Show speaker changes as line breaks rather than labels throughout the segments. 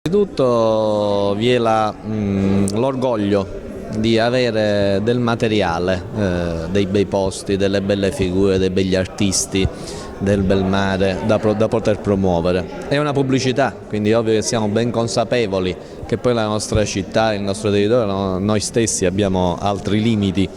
Innanzitutto vi è l'orgoglio di avere del materiale, dei bei posti, delle belle figure, dei begli artisti, del bel mare da poter promuovere. È una pubblicità, quindi è ovvio che siamo ben consapevoli che poi la nostra città, il nostro territorio, noi stessi abbiamo altri limiti,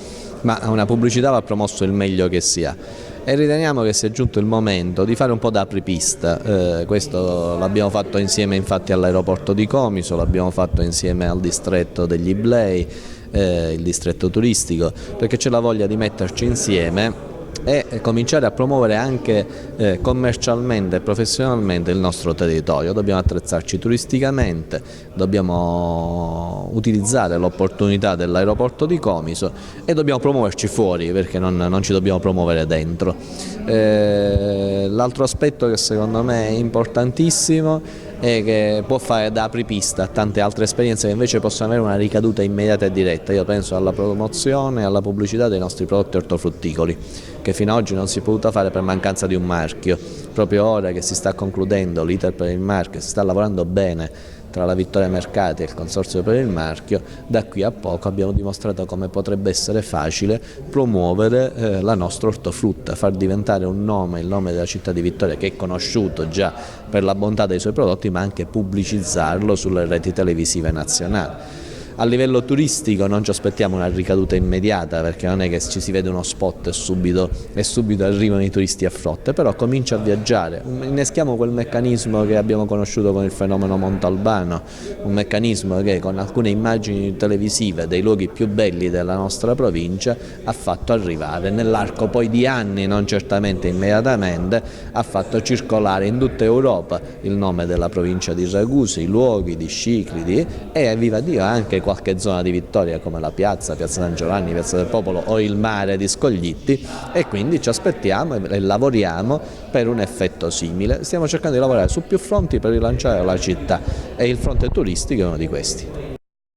ma una pubblicità va promosso il meglio che sia. E riteniamo che sia giunto il momento di fare un po' da apripista. Questo l'abbiamo fatto insieme infatti all'aeroporto di Comiso, l'abbiamo fatto insieme al distretto degli Iblei, il distretto turistico, perché c'è la voglia di metterci insieme e cominciare a promuovere anche commercialmente e professionalmente il nostro territorio. Dobbiamo attrezzarci turisticamente, dobbiamo utilizzare l'opportunità dell'aeroporto di Comiso e dobbiamo promuoverci fuori, perché non ci dobbiamo promuovere dentro. L'altro aspetto che secondo me è importantissimo e che può fare da apripista a tante altre esperienze che invece possono avere una ricaduta immediata e diretta. Io penso alla promozione e alla pubblicità dei nostri prodotti ortofrutticoli, che fino ad oggi non si è potuta fare per mancanza di un marchio. Proprio ora che si sta concludendo l'iter per il marchio, si sta lavorando bene tra la Vittoria Mercati e il Consorzio per il marchio, da qui a poco abbiamo dimostrato come potrebbe essere facile promuovere la nostra ortofrutta, far diventare un nome, il nome della città di Vittoria, che è conosciuto già per la bontà dei suoi prodotti, ma anche pubblicizzarlo sulle reti televisive nazionali. A livello turistico non ci aspettiamo una ricaduta immediata, perché non è che ci si vede uno spot e subito arrivano i turisti a frotte, però comincia a viaggiare, inneschiamo quel meccanismo che abbiamo conosciuto con il fenomeno Montalbano, un meccanismo che con alcune immagini televisive dei luoghi più belli della nostra provincia ha fatto arrivare nell'arco poi di anni, non certamente immediatamente, ha fatto circolare in tutta Europa il nome della provincia di Ragusa, i luoghi di Sciclidi e viva Dio anche qualche zona di Vittoria come la piazza San Giovanni, piazza del Popolo o il mare di Scoglitti, e quindi ci aspettiamo e lavoriamo per un effetto simile. Stiamo cercando di lavorare su più fronti per rilanciare la città e il fronte turistico è uno di questi.